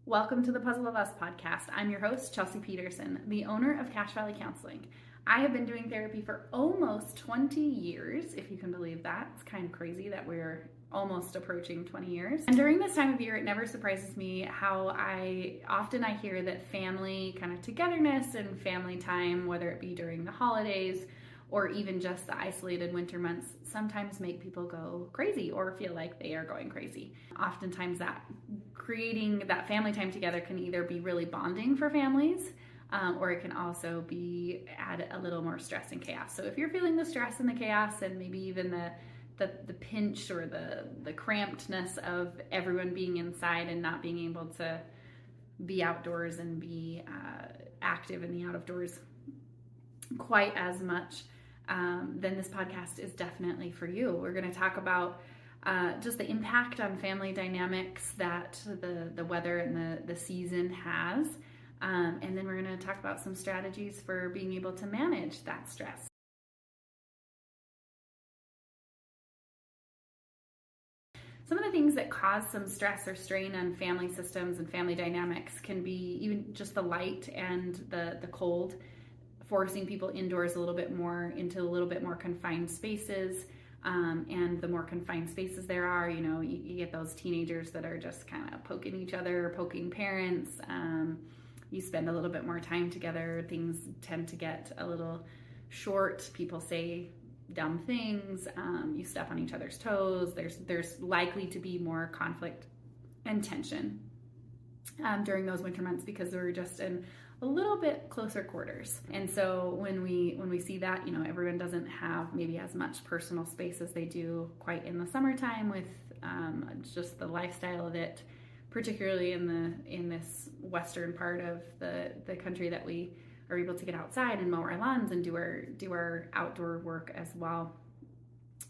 Welcome to the Puzzle of Us podcast. I'm your host, Chelsea Petersen, the owner of Cache Valley Counseling. I have been doing therapy for almost 20 years, if you can believe that. It's kind of crazy that we're almost approaching 20 years. And during this time of year, it never surprises me how often I hear that family kind of togetherness and family time, whether it be during the holidays or even just the isolated winter months, sometimes make people go crazy or feel like they are going crazy. Oftentimes that creating that family time together can either be really bonding for families, or it can also add a little more stress and chaos. So if you're feeling the stress and the chaos and maybe even the pinch or the crampedness of everyone being inside and not being able to be outdoors and be active in the out of doors quite as much, then this podcast is definitely for you. We're going to talk about just the impact on family dynamics that the weather and the season has. And then we're going to talk about some strategies for being able to manage that stress. Some of the things that cause some stress or strain on family systems and family dynamics can be even just the light and the cold, forcing people indoors a little bit more into a little bit more confined spaces. And the more confined spaces there are, you get those teenagers that are just kind of poking each other, poking parents. You spend a little bit more time together. Things tend to get a little short. People say dumb things. You step on each other's toes. There's likely to be more conflict and tension during those winter months because we're just in a little bit closer quarters. And so when we see that, everyone doesn't have maybe as much personal space as they do quite in the summertime with just the lifestyle of it, particularly in this western part of the country that we are able to get outside and mow our lawns and do our outdoor work as well.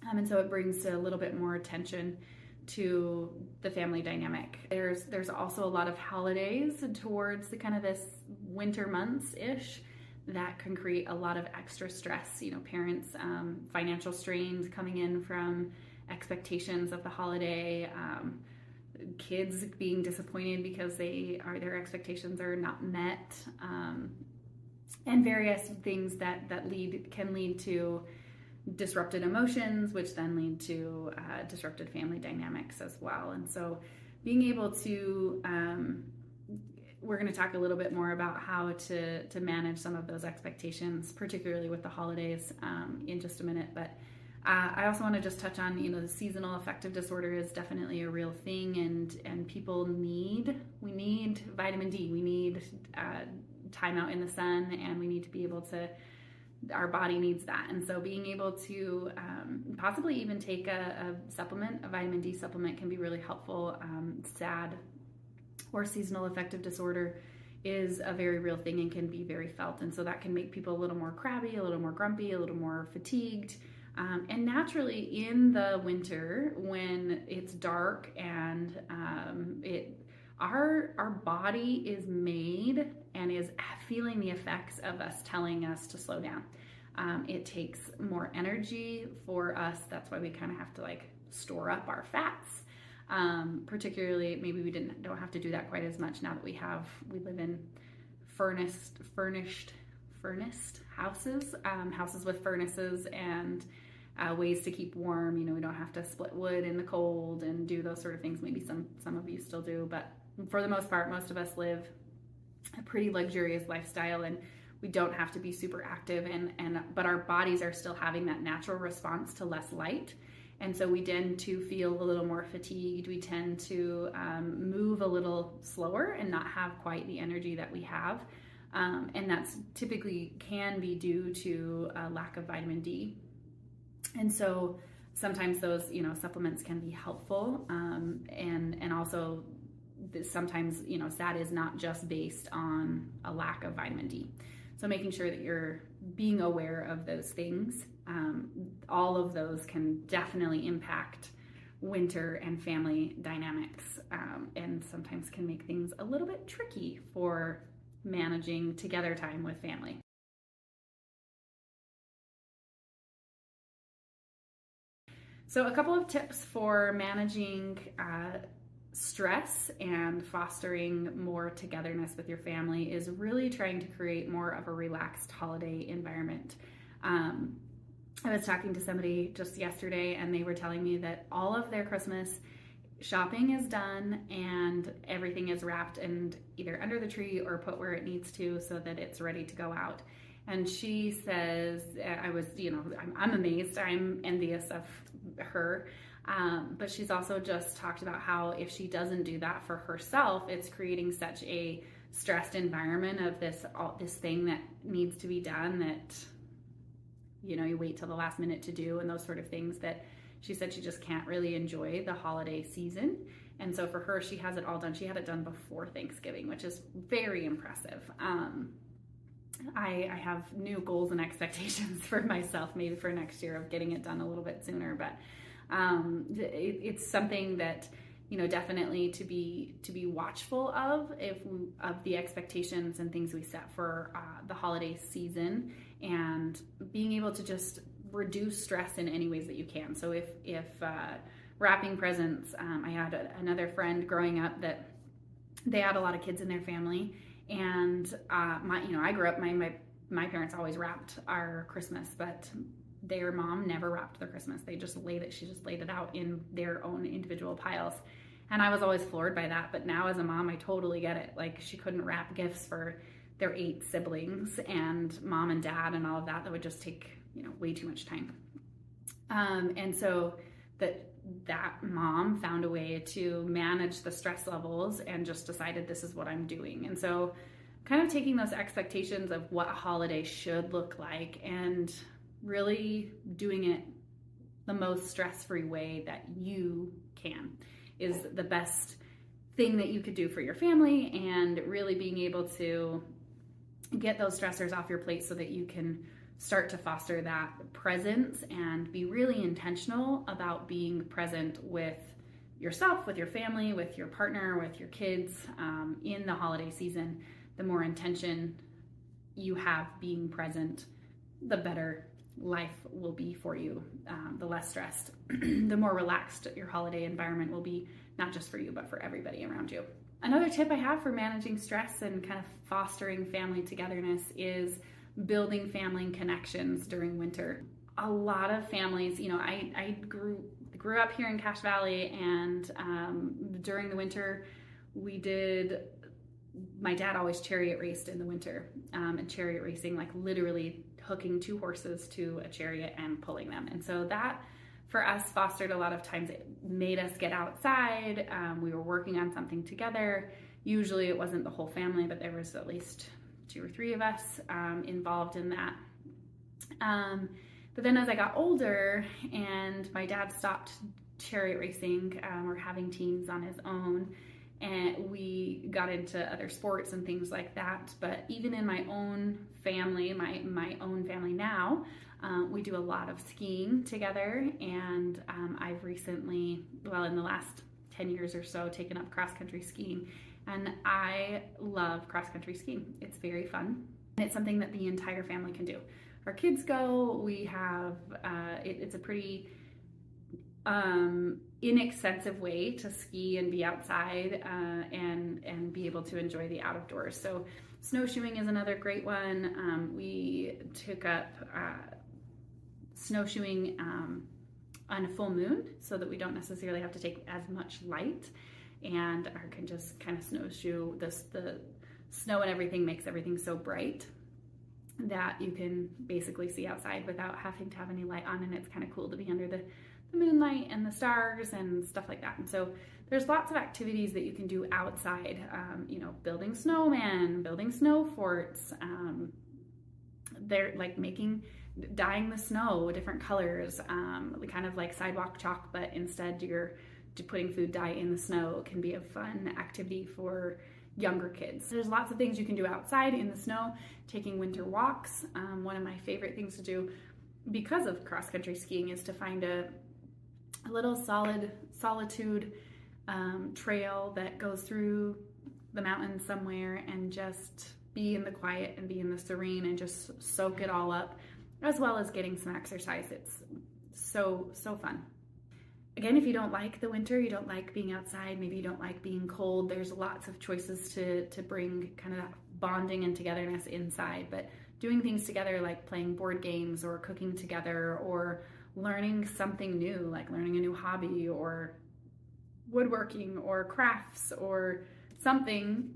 And so it brings a little bit more attention to the family dynamic. There's also a lot of holidays towards the kind of this winter months-ish that can create a lot of extra stress. Parents, financial strains coming in from expectations of the holiday, kids being disappointed because their expectations are not met, and various things that can lead to disrupted emotions, which then lead to disrupted family dynamics as well. And so being able to, we're going to talk a little bit more about how to manage some of those expectations, particularly with the holidays, in just a minute. But I also want to just touch on, the seasonal affective disorder is definitely a real thing, and people we need vitamin D, we need time out in the sun, and we need to be able to, our body needs that. And so being able to possibly even take a vitamin D supplement can be really helpful. SAD, or seasonal affective disorder, is a very real thing and can be very felt. And so that can make people a little more crabby, a little more grumpy, a little more fatigued. And naturally in the winter, when it's dark and our body is made and is feeling the effects of us telling us to slow down. It takes more energy for us. That's why we kind of have to store up our fats. Particularly, maybe we don't have to do that quite as much now that we live in furnished houses, houses with furnaces and ways to keep warm. We don't have to split wood in the cold and do those sort of things. Maybe some of you still do, but for the most part, most of us live a pretty luxurious lifestyle, and we don't have to be super active, but our bodies are still having that natural response to less light. And so we tend to feel a little more fatigued. We tend to move a little slower and not have quite the energy that we have. And that's typically can be due to a lack of vitamin D. And so sometimes those, supplements can be helpful. And also sometimes, SAD is not just based on a lack of vitamin D. So making sure that you're being aware of those things. All of those can definitely impact winter and family dynamics, and sometimes can make things a little bit tricky for managing together time with family. So a couple of tips for managing stress and fostering more togetherness with your family is really trying to create more of a relaxed holiday environment. I was talking to somebody just yesterday, and they were telling me that all of their Christmas shopping is done and everything is wrapped and either under the tree or put where it needs to so that it's ready to go out. And she says, I'm amazed, I'm envious of her. But she's also just talked about how if she doesn't do that for herself, it's creating such a stressed environment of this thing that needs to be done that, you wait till the last minute to do, and those sort of things, that she said she just can't really enjoy the holiday season. And so for her, she has it all done. She had it done before Thanksgiving, which is very impressive. I have new goals and expectations for myself, maybe for next year, of getting it done a little bit sooner, but it's something that, definitely to be watchful of the expectations and things we set for the holiday season, and being able to just reduce stress in any ways that you can. So if wrapping presents, I had another friend growing up that they had a lot of kids in their family, and I grew up, my parents always wrapped our Christmas, but their mom never wrapped their Christmas. She just laid it out in their own individual piles. And I was always floored by that. But now as a mom, I totally get it. Like, she couldn't wrap gifts for their 8 siblings and mom and dad and all of that. That would just take, way too much time. And so that mom found a way to manage the stress levels and just decided, this is what I'm doing. And so kind of taking those expectations of what a holiday should look like and really doing it the most stress-free way that you can is the best thing that you could do for your family, and really being able to get those stressors off your plate so that you can start to foster that presence and be really intentional about being present with yourself, with your family, with your partner, with your kids in the holiday season. The more intention you have being present, the better life will be for you, the less stressed, the more relaxed your holiday environment will be, not just for you, but for everybody around you. Another tip I have for managing stress and kind of fostering family togetherness is building family connections during winter. A lot of families, I grew up here in Cache Valley, and during the winter, my dad always chariot raced in the winter, and chariot racing, like literally hooking 2 horses to a chariot and pulling them. And so that, for us, fostered a lot of times. It made us get outside. We were working on something together. Usually it wasn't the whole family, but there was at least 2 or 3 of us involved in that. But then as I got older and my dad stopped chariot racing or having teams on his own, and we got into other sports and things like that. But even in my own family, my own family now, we do a lot of skiing together. And I've recently, in the last 10 years or so, taken up cross-country skiing. And I love cross-country skiing. It's very fun. And it's something that the entire family can do. Our kids go. We have, it's a pretty inexpensive way to ski and be outside and be able to enjoy the outdoors. So snowshoeing is another great one. We took up snowshoeing on a full moon so that we don't necessarily have to take as much light, and can just kind of snowshoe. The snow and everything makes everything so bright that you can basically see outside without having to have any light on, and it's kind of cool to be under the moonlight and the stars and stuff like that. And so there's lots of activities that you can do outside, building snowmen, building snow forts. They're like dyeing the snow different colors, kind of like sidewalk chalk, but instead you're putting food dye in the snow. Can be a fun activity for younger kids. There's lots of things you can do outside in the snow. Taking winter walks. One of my favorite things to do because of cross-country skiing is to find a little solitude trail that goes through the mountains somewhere, and just be in the quiet and be in the serene and just soak it all up, as well as getting some exercise. It's so fun. Again, if you don't like the winter, you don't like being outside, maybe you don't like being cold, there's lots of choices to bring kind of that bonding and togetherness inside. But doing things together like playing board games or cooking together or learning something new, like learning a new hobby or woodworking or crafts or something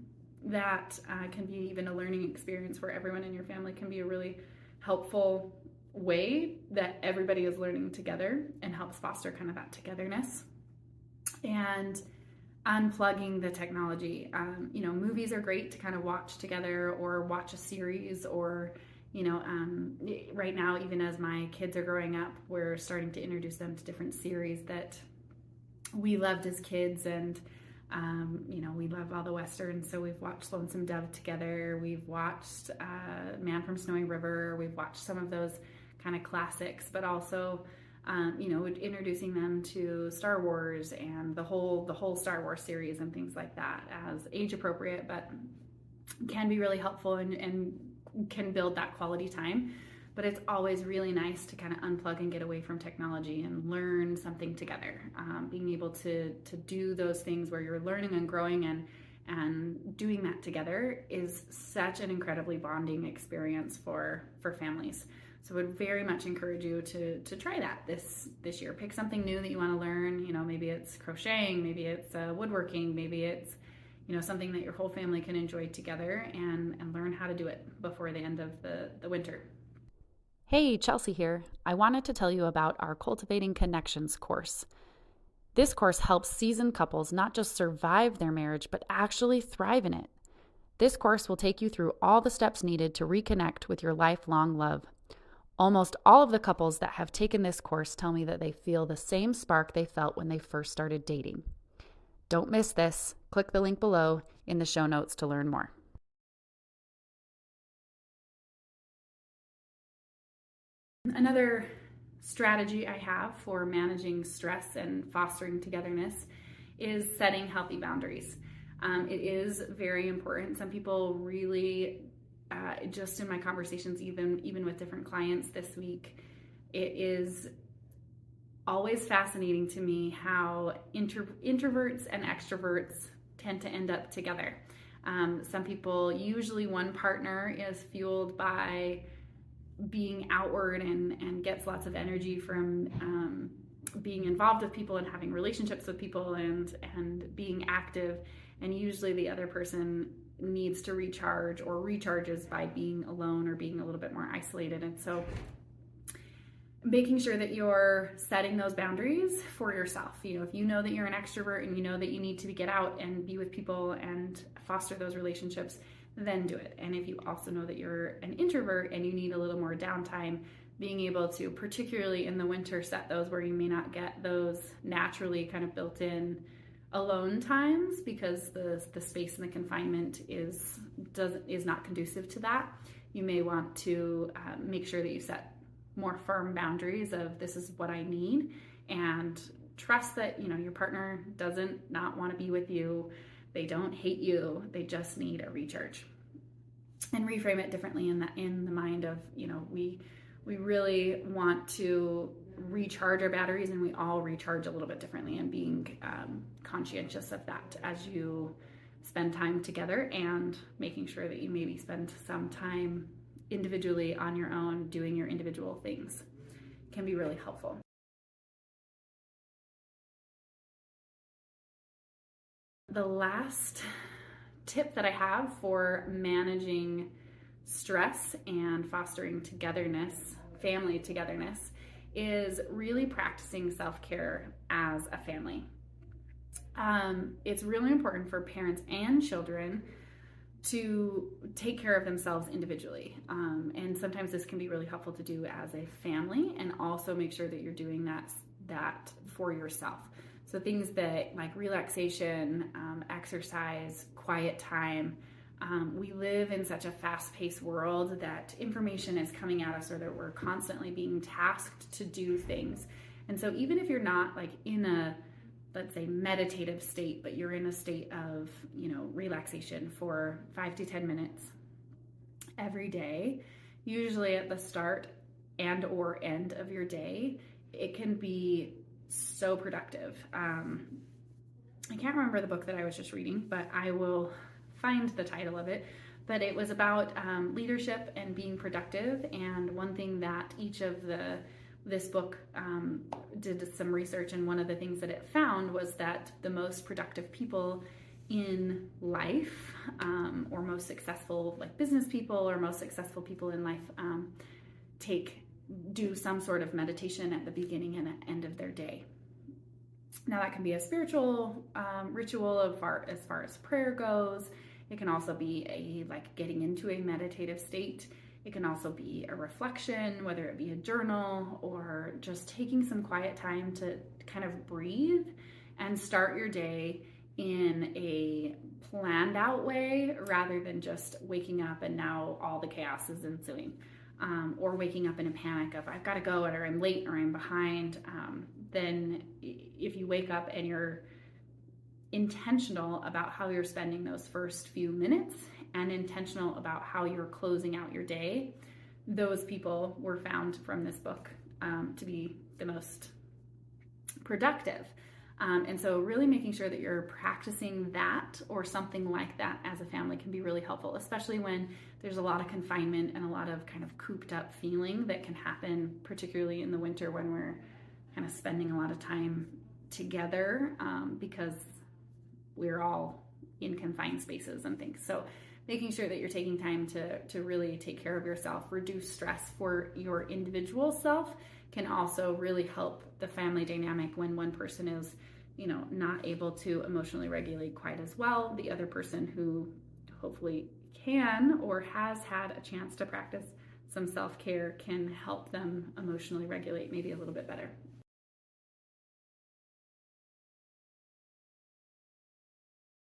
that can be even a learning experience where everyone in your family can be a really helpful way that everybody is learning together and helps foster kind of that togetherness. And unplugging the technology. Movies are great to kind of watch together or watch a series or, right now, even as my kids are growing up, we're starting to introduce them to different series that we loved as kids. And, we love all the Westerns. So we've watched Lonesome Dove together. We've watched Man from Snowy River. We've watched some of those kind of classics, but also introducing them to Star Wars and the whole Star Wars series and things like that as age appropriate, but can be really helpful and can build that quality time. But it's always really nice to kind of unplug and get away from technology and learn something together. Being able to do those things where you're learning and growing and doing that together is such an incredibly bonding experience for families. So I would very much encourage you to try that this year. Pick something new that you want to learn. Maybe it's crocheting, maybe it's woodworking, maybe it's something that your whole family can enjoy together and learn how to do it before the end of the winter. Hey, Chelsea here. I wanted to tell you about our Cultivating Connections course. This course helps seasoned couples not just survive their marriage, but actually thrive in it. This course will take you through all the steps needed to reconnect with your lifelong love. Almost all of the couples that have taken this course tell me that they feel the same spark they felt when they first started dating. Don't miss this. Click the link below in the show notes to learn more. Another strategy I have for managing stress and fostering togetherness is setting healthy boundaries. It is very important. Some people really, just in my conversations, even with different clients this week, it is always fascinating to me how introverts and extroverts tend to end up together. Some people, usually one partner is fueled by being outward and gets lots of energy from being involved with people and having relationships with people and being active, and usually the other person needs to recharge or recharges by being alone or being a little bit more isolated. And so making sure that you're setting those boundaries for yourself. If you know that you're an extrovert and you know that you need to get out and be with people and foster those relationships, then do it. And if you also know that you're an introvert and you need a little more downtime, being able to, particularly in the winter, set those where you may not get those naturally kind of built-in alone times because the space and the confinement is not conducive to that. You may want to make sure that you set more firm boundaries of this is what I need, and trust that your partner doesn't not want to be with you. They don't hate you. They just need a recharge. And reframe it differently in the mind of, we really want to recharge our batteries, and we all recharge a little bit differently, and being conscientious of that as you spend time together, and making sure that you maybe spend some time individually on your own doing your individual things can be really helpful. The last tip that I have for managing stress and fostering togetherness, family togetherness, is really practicing self-care as a family. It's really important for parents and children to take care of themselves individually. And sometimes this can be really helpful to do as a family, and also make sure that you're doing that for yourself. So things that like relaxation, exercise, quiet time. We live in such a fast-paced world that information is coming at us, or that we're constantly being tasked to do things. And so even if you're not like in a, let's say, meditative state, but you're in a state of, relaxation for 5 to 10 minutes every day, usually at the start and or end of your day, it can be so productive. I can't remember the book that I was just reading, but I will find the title of it. But it was about leadership and being productive. And one thing that this book did some research, and one of the things that it found was that the most productive people in life, or most successful like business people, or most successful people in life, do some sort of meditation at the beginning and end of their day. Now that can be a spiritual ritual as far as prayer goes. It can also be like getting into a meditative state. It can also be a reflection, whether it be a journal or just taking some quiet time to kind of breathe and start your day in a planned out way, rather than just waking up and now all the chaos is ensuing. Or waking up in a panic of I've got to go, or I'm late, or I'm behind. Then if you wake up and you're intentional about how you're spending those first few minutes and intentional about how you're closing out your day, those people were found from this book to be the most productive. And so really making sure that you're practicing that or something like that as a family can be really helpful, especially when there's a lot of confinement and a lot of kind of cooped up feeling that can happen, particularly in the winter when we're kind of spending a lot of time together because we're all in confined spaces and things. So making sure that you're taking time to really take care of yourself, reduce stress for your individual self, can also really help the family dynamic when one person is, not able to emotionally regulate quite as well. The other person who hopefully can or has had a chance to practice some self-care can help them emotionally regulate maybe a little bit better.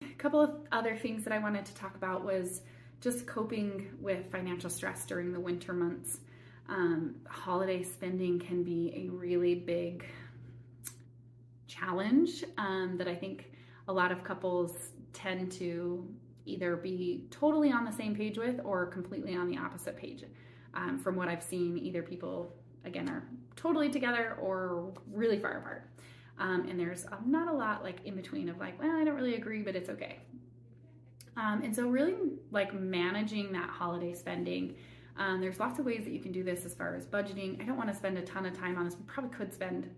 A couple of other things that I wanted to talk about was just coping with financial stress during the winter months. Holiday spending can be a really big challenge that I think a lot of couples tend to either be totally on the same page with or completely on the opposite page. From what I've seen, either people, again, are totally together or really far apart. And there's not a lot like in between of like, well, I don't really agree, but it's okay. And so really like managing that holiday spending, there's lots of ways that you can do this as far as budgeting. I don't want to spend a ton of time on this. We probably could spend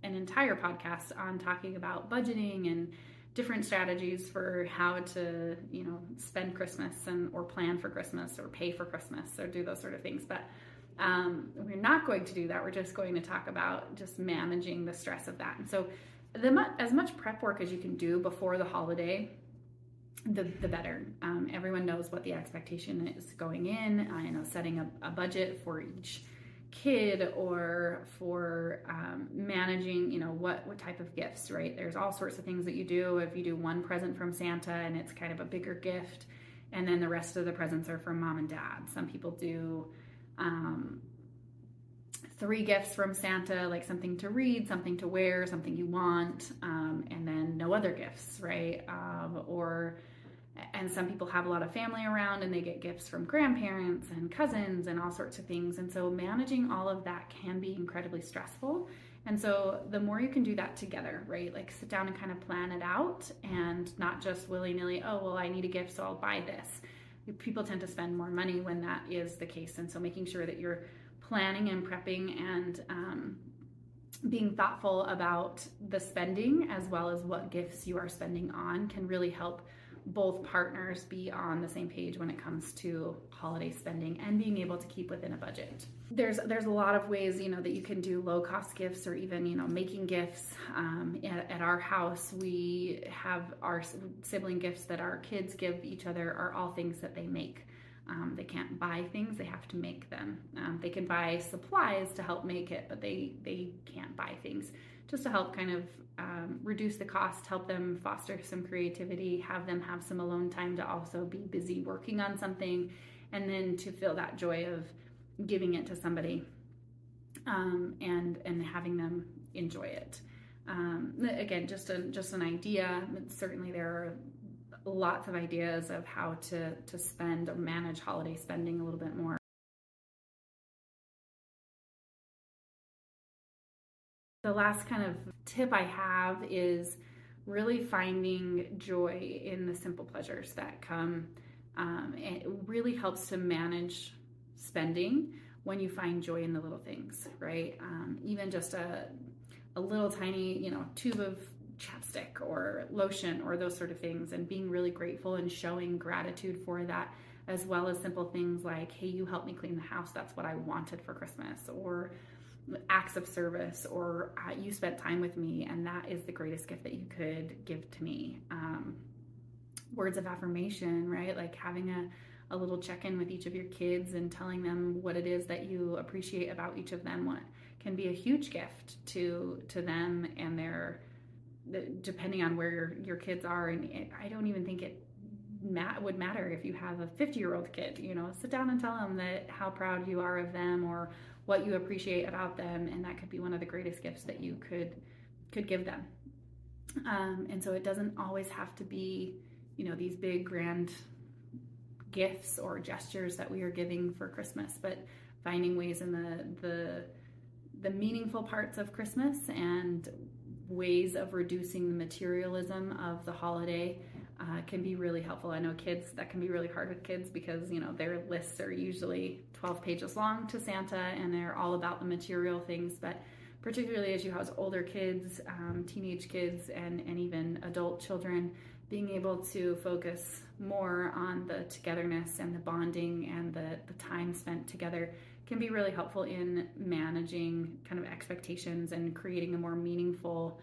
an entire podcast on talking about budgeting and different strategies for how to, spend Christmas or plan for Christmas or pay for Christmas or do those sort of things. But we're not going to do that. We're just going to talk about just managing the stress of that. And so as much prep work as you can do before the holiday, the better. Everyone knows what the expectation is going in. Setting a budget for each kid or for managing, what type of gifts, right? There's all sorts of things that you do. If you do one present from Santa and it's kind of a bigger gift, and then the rest of the presents are from mom and dad. Some people do 3 gifts from Santa, like something to read, something to wear, something you want, and then no other gifts, right? And some people have a lot of family around and they get gifts from grandparents and cousins and all sorts of things. And so managing all of that can be incredibly stressful. And so the more you can do that together, right? Like sit down and kind of plan it out and not just willy-nilly, oh, well, I need a gift, so I'll buy this. People tend to spend more money when that is the case. And so making sure that you're planning and prepping and being thoughtful about the spending as well as what gifts you are spending on can really help both partners be on the same page when it comes to holiday spending and being able to keep within a budget. There's a lot of ways, that you can do low cost gifts or even, making gifts. At our house, we have our sibling gifts that our kids give each other are all things that they make. They can't buy things, they have to make them. They can buy supplies to help make it, but they can't buy things. Just to help kind of reduce the cost, help them foster some creativity, have them have some alone time to also be busy working on something, and then to feel that joy of giving it to somebody and having them enjoy it. Again, just an idea. Certainly there are lots of ideas of how to spend or manage holiday spending a little bit more. The last kind of tip I have is really finding joy in the simple pleasures that come. It really helps to manage spending when you find joy in the little things, right? Even just a little tiny, tube of chapstick or lotion or those sort of things, and being really grateful and showing gratitude for that, as well as simple things like, hey, you helped me clean the house. That's what I wanted for Christmas. Or acts of service, or you spent time with me, and that is the greatest gift that you could give to me. Words of affirmation, right? Like having a little check-in with each of your kids and telling them what it is that you appreciate about each of them, what can be a huge gift to them and depending on where your kids are. And I don't even think it would matter if you have a 50-year-old kid. Sit down and tell them that how proud you are of them or what you appreciate about them, and that could be one of the greatest gifts that you could give them. And so it doesn't always have to be these big grand gifts or gestures that we are giving for Christmas, but finding ways in the meaningful parts of Christmas and ways of reducing the materialism of the holiday can be really helpful. I know that can be really hard with kids because their lists are usually 12 pages long to Santa, and they're all about the material things. But particularly as you have older kids, teenage kids, and even adult children, being able to focus more on the togetherness and the bonding and the time spent together can be really helpful in managing kind of expectations and creating a more meaningful,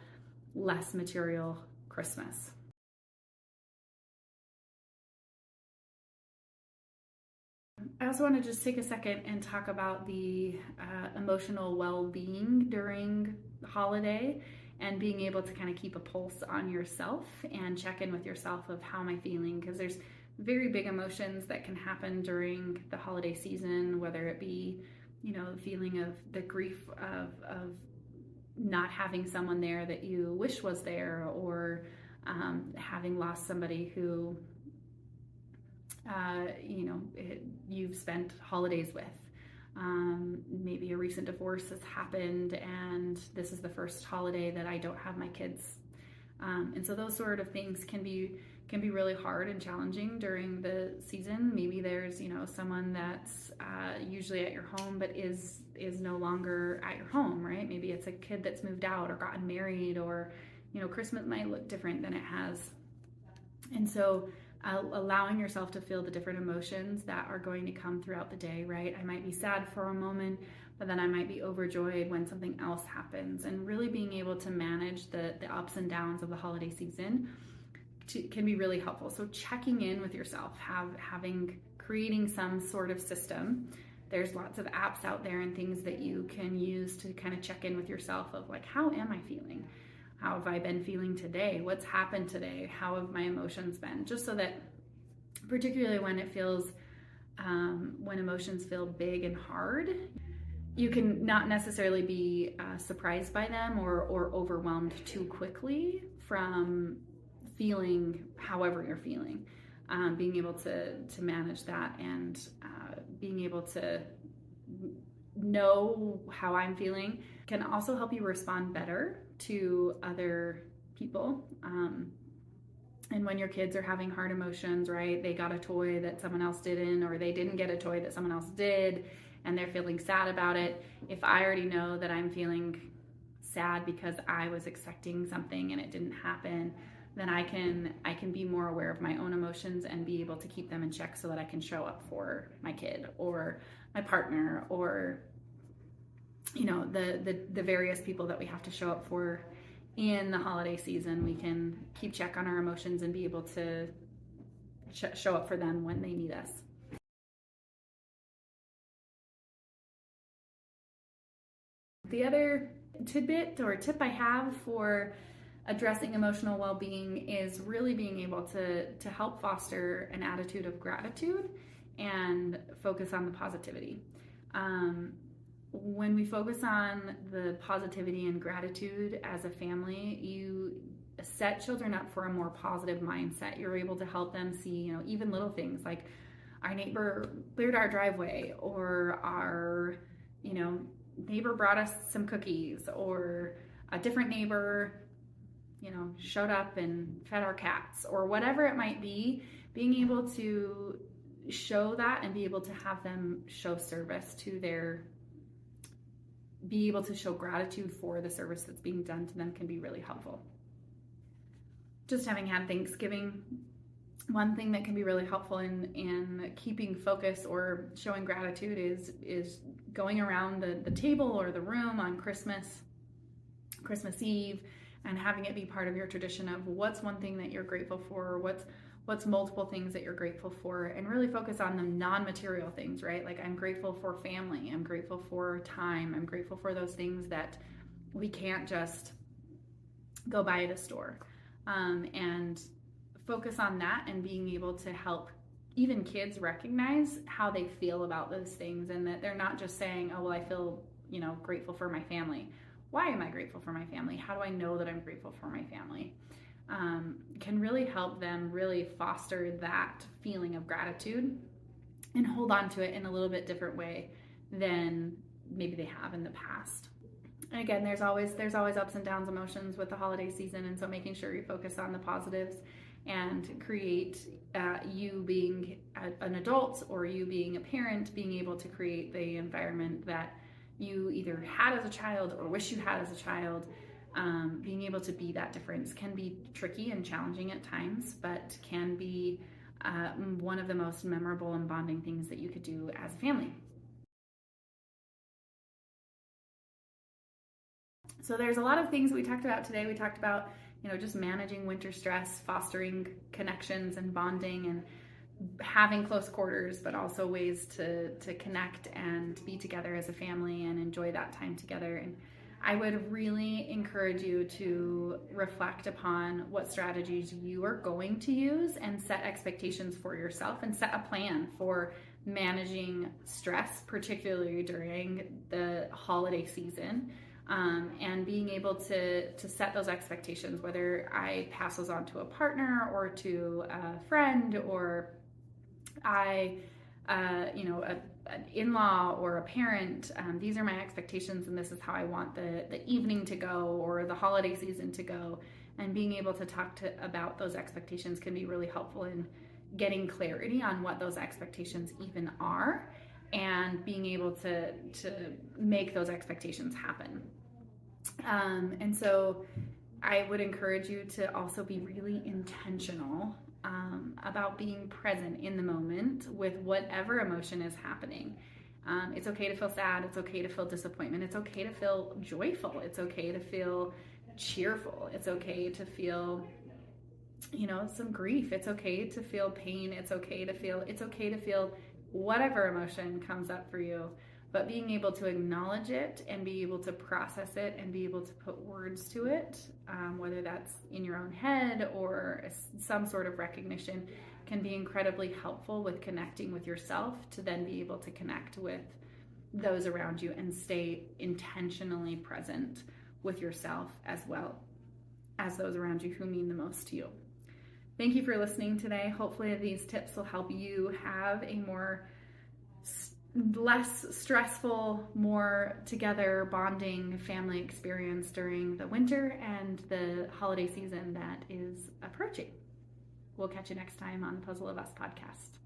less material Christmas. I also want to just take a second and talk about the emotional well-being during the holiday and being able to kind of keep a pulse on yourself and check in with yourself of how am I feeling, because there's very big emotions that can happen during the holiday season, whether it be the feeling of the grief of not having someone there that you wish was there, or having lost somebody who you've spent holidays with. Maybe a recent divorce has happened and this is the first holiday that I don't have my kids. And so those sort of things can be really hard and challenging during the season. Maybe there's, someone that's usually at your home but is no longer at your home, right? Maybe it's a kid that's moved out or gotten married, or, Christmas might look different than it has. And so allowing yourself to feel the different emotions that are going to come throughout the day, right? I might be sad for a moment, but then I might be overjoyed when something else happens, and really being able to manage the ups and downs of the holiday season can be really helpful. So checking in with yourself, creating some sort of system. There's lots of apps out there and things that you can use to kind of check in with yourself of like, how am I feeling? How have I been feeling today? What's happened today? How have my emotions been? Just so that, particularly when it feels, when emotions feel big and hard, you can not necessarily be surprised by them or overwhelmed too quickly from feeling however you're feeling. Being able to manage that and being able to know how I'm feeling can also help you respond better to other people. And when your kids are having hard emotions, right? They got a toy that someone else didn't, or they didn't get a toy that someone else did, and they're feeling sad about it. If I already know that I'm feeling sad because I was expecting something and it didn't happen, then I can be more aware of my own emotions and be able to keep them in check so that I can show up for my kid or my partner, or the various people that we have to show up for in the holiday season. We can keep check on our emotions and be able to show up for them when they need us. The other tidbit or tip I have for addressing emotional well-being is really being able to help foster an attitude of gratitude and focus on the positivity. When we focus on the positivity and gratitude as a family, you set children up for a more positive mindset. You're able to help them see, even little things like our neighbor cleared our driveway, or our, neighbor brought us some cookies, or a different neighbor, showed up and fed our cats, or whatever it might be, being able to show that and be able to have them show service be able to show gratitude for the service that's being done to them can be really helpful. Just having had Thanksgiving, one thing that can be really helpful in keeping focus or showing gratitude is going around the table or the room on Christmas Eve, and having it be part of your tradition of what's one thing that you're grateful for, what's multiple things that you're grateful for, and really focus on the non-material things, right? Like, I'm grateful for family, I'm grateful for time, I'm grateful for those things that we can't just go buy at a store, and focus on that, and being able to help even kids recognize how they feel about those things, and that they're not just saying, oh, well, I feel grateful for my family. Why am I grateful for my family? How do I know that I'm grateful for my family? Can really help them really foster that feeling of gratitude and hold on to it in a little bit different way than maybe they have in the past. And again, there's always ups and downs emotions with the holiday season, and so making sure you focus on the positives and create you being an adult or you being a parent, being able to create the environment that you either had as a child or wish you had as a child. Being able to be that difference can be tricky and challenging at times, but can be one of the most memorable and bonding things that you could do as a family. So there's a lot of things we talked about today. We talked about, just managing winter stress, fostering connections and bonding, and having close quarters, but also ways to connect and be together as a family and enjoy that time together. And I would really encourage you to reflect upon what strategies you are going to use and set expectations for yourself, and set a plan for managing stress, particularly during the holiday season. And being able to set those expectations, whether I pass those on to a partner or to a friend, or an in-law or a parent. These are my expectations, and this is how I want the evening to go or the holiday season to go. And being able to talk about those expectations can be really helpful in getting clarity on what those expectations even are, and being able to make those expectations happen. And so I would encourage you to also be really intentional about being present in the moment with whatever emotion is happening. It's okay to feel sad. It's okay to feel disappointment. It's okay to feel joyful. It's okay to feel cheerful. It's okay to feel, some grief. It's okay to feel pain. It's okay to feel whatever emotion comes up for you. But being able to acknowledge it and be able to process it and be able to put words to it, whether that's in your own head or some sort of recognition, can be incredibly helpful with connecting with yourself, to then be able to connect with those around you and stay intentionally present with yourself as well as those around you who mean the most to you. Thank you for listening today. Hopefully these tips will help you have a less stressful, more together bonding family experience during the winter and the holiday season that is approaching. We'll catch you next time on the Puzzle of Us podcast.